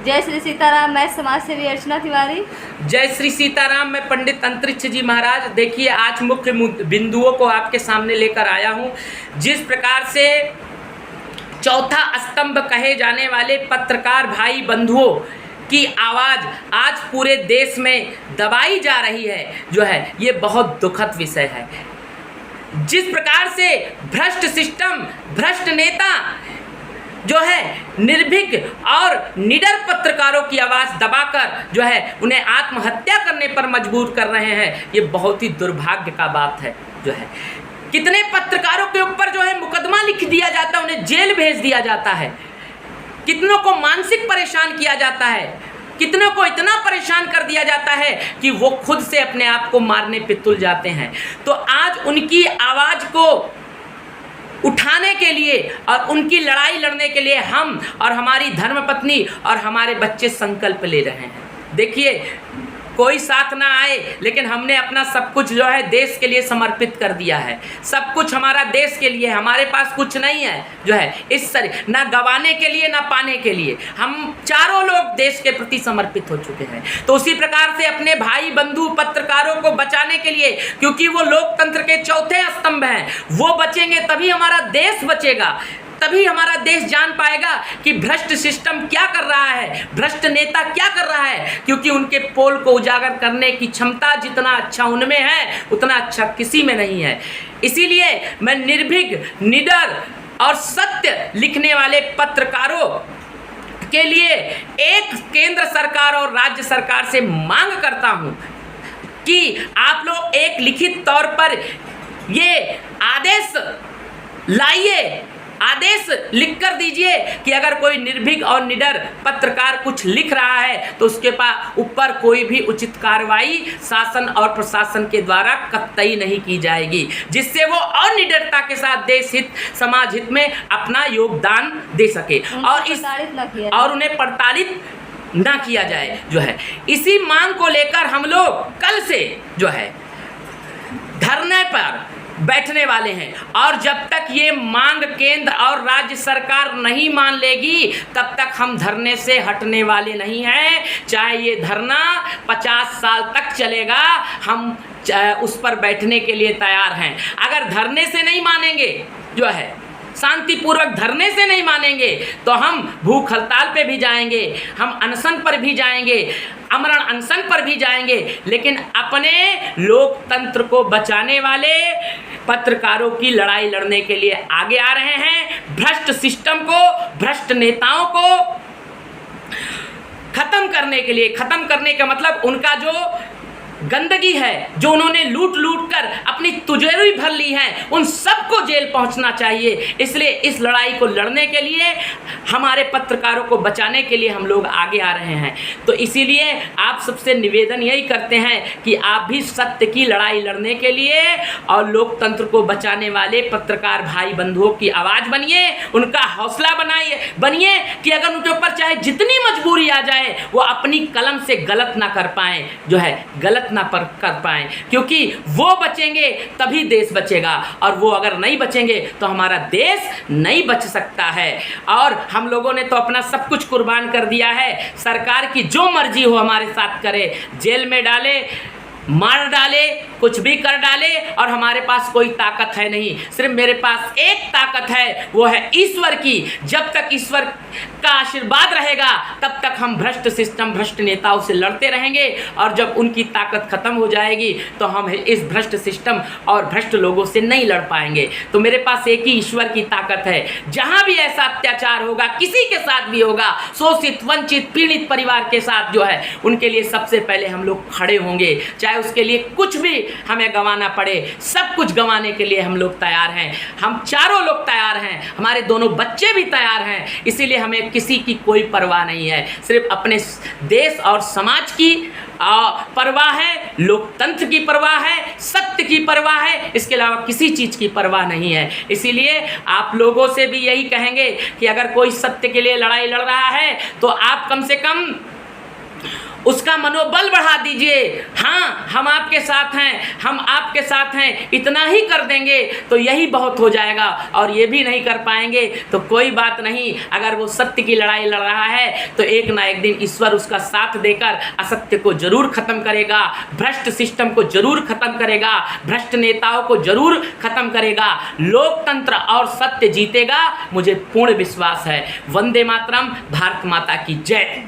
जय श्री सीताराम। मैं समाज सेवी अर्चना तिवारी। जय श्री सीताराम। मैं पंडित अंतरिक्ष जी महाराज। देखिए, आज मुख्य बिंदुओं को आपके सामने लेकर आया हूं। जिस प्रकार से चौथा स्तंभ कहे जाने वाले पत्रकार भाई बंधुओं की आवाज़ आज पूरे देश में दबाई जा रही है, जो है ये बहुत दुखद विषय है। जिस प्रकार से भ्रष्ट सिस्टम, भ्रष्ट नेता जो है निर्भीक और निडर पत्रकारों की आवाज़ दबाकर जो है उन्हें आत्महत्या करने पर मजबूर कर रहे हैं, ये बहुत ही दुर्भाग्य का बात है। जो है कितने पत्रकारों के ऊपर जो है मुकदमा लिख दिया जाता है, उन्हें जेल भेज दिया जाता है, कितनों को मानसिक परेशान किया जाता है, कितनों को इतना परेशान कर दिया जाता है कि वो खुद से अपने आप को मारने पे तुल जाते हैं। तो आज उनकी आवाज़ को उठाने के लिए और उनकी लड़ाई लड़ने के लिए हम और हमारी धर्मपत्नी और हमारे बच्चे संकल्प ले रहे हैं। देखिए, कोई साथ ना आए, लेकिन हमने अपना सब कुछ जो है देश के लिए समर्पित कर दिया है। सब कुछ हमारा देश के लिए, हमारे पास कुछ नहीं है जो है इस ना गंवाने के लिए ना पाने के लिए। हम चारों लोग देश के प्रति समर्पित हो चुके हैं। तो उसी प्रकार से अपने भाई बंधु पत्रकारों को बचाने के लिए, क्योंकि वो लोकतंत्र के चौथे स्तंभ हैं, वो बचेंगे तभी हमारा देश बचेगा, तभी हमारा देश जान पाएगा कि भ्रष्ट सिस्टम क्या कर रहा है, भ्रष्ट नेता क्या कर रहा है। क्योंकि उनके पोल को उजागर करने की क्षमता जितना अच्छा उनमें है, उतना अच्छा किसी में नहीं है। इसीलिए मैं निर्भीक, निडर और सत्य लिखने वाले पत्रकारों के लिए एक केंद्र सरकार और राज्य सरकार से मांग करता हूं कि आप लोग एक लिखित तौर पर ये आदेश लाइए, आदेश लिख कर दीजिए कि अगर कोई निर्भीक और निडर पत्रकार कुछ लिख रहा है तो उसके ऊपर कोई भी उचित कार्रवाई शासन और प्रशासन के द्वारा कतई नहीं की जाएगी, जिससे वो और निडरता के साथ देश हित, समाज हित में अपना योगदान दे सके और उन्हें प्रताड़ित ना किया जाए। जो है इसी मांग को लेकर हम लोग कल से जो है धरने पर बैठने वाले हैं। और जब तक ये मांग केंद्र और राज्य सरकार नहीं मान लेगी, तब तक हम धरने से हटने वाले नहीं हैं। चाहे ये धरना 50 साल तक चलेगा, हम उस पर बैठने के लिए तैयार हैं। अगर धरने से नहीं मानेंगे, जो है शांतिपूर्वक धरने से नहीं मानेंगे, तो हम भूख हड़ताल पे भी जाएंगे, हम अनशन पर भी जाएंगे, आमरण अनशन पर भी जाएंगे, लेकिन अपने लोकतंत्र को बचाने वाले पत्रकारों की लड़ाई लड़ने के लिए आगे आ रहे हैं। भ्रष्ट सिस्टम को, भ्रष्ट नेताओं को खत्म करने के लिए, खत्म करने का मतलब उनका जो गंदगी है, जो उन्होंने लूट लूट कर अपनी तिजोरी भर ली है, उन सबको जेल पहुंचना चाहिए। इसलिए इस लड़ाई को लड़ने के लिए, हमारे पत्रकारों को बचाने के लिए हम लोग आगे आ रहे हैं। तो इसीलिए आप सबसे निवेदन यही करते हैं कि आप भी सत्य की लड़ाई लड़ने के लिए और लोकतंत्र को बचाने वाले पत्रकार भाई बंधुओं की आवाज़ बनिए, उनका हौसला बनिए कि अगर उनके ऊपर चाहे जितनी मजबूरी आ जाए, वो अपनी कलम से गलत ना कर पाएँ, जो है गलत ना कर पाएं। क्योंकि वो बचेंगे तभी देश बचेगा, और वो अगर नहीं बचेंगे तो हमारा देश नहीं बच सकता है। और हम लोगों ने तो अपना सब कुछ कुर्बान कर दिया है। सरकार की जो मर्जी हो हमारे साथ करे, जेल में डाले, मार डाले, कुछ भी कर डाले, और हमारे पास कोई ताकत है नहीं। सिर्फ मेरे पास एक ताकत है, वो है ईश्वर की। जब तक ईश्वर का आशीर्वाद रहेगा, तब तक हम भ्रष्ट सिस्टम, भ्रष्ट नेताओं से लड़ते रहेंगे। और जब उनकी ताकत खत्म हो जाएगी, तो हम इस भ्रष्ट सिस्टम और भ्रष्ट लोगों से नहीं लड़ पाएंगे। तो मेरे पास एक ही ईश्वर की ताकत है। जहाँ भी ऐसा अत्याचार होगा, किसी के साथ भी होगा, शोषित, वंचित, पीड़ित परिवार के साथ जो है, उनके लिए सबसे पहले हम लोग खड़े होंगे। चाहे उसके लिए कुछ भी हमें गंवाना पड़े, सब कुछ गंवाने के लिए हम लोग तैयार हैं। हम चारों लोग तैयार हैं, हमारे दोनों बच्चे भी तैयार हैं। इसीलिए हमें किसी की कोई परवाह नहीं है, सिर्फ अपने देश और समाज की परवाह है, लोकतंत्र की परवाह है, सत्य की परवाह है। इसके अलावा किसी चीज़ की परवाह नहीं है। इसीलिए आप लोगों से भी यही कहेंगे कि अगर कोई सत्य के लिए लड़ाई लड़ रहा है, तो आप कम से कम उसका मनोबल बढ़ा दीजिए। हाँ, हम आपके साथ हैं, हम आपके साथ हैं, इतना ही कर देंगे तो यही बहुत हो जाएगा। और ये भी नहीं कर पाएंगे तो कोई बात नहीं, अगर वो सत्य की लड़ाई लड़ रहा है तो एक ना एक दिन ईश्वर उसका साथ देकर असत्य को जरूर खत्म करेगा, भ्रष्ट सिस्टम को जरूर खत्म करेगा, भ्रष्ट नेताओं को जरूर खत्म करेगा। लोकतंत्र और सत्य जीतेगा, मुझे पूर्ण विश्वास है। वंदे मातरम। भारत माता की जय।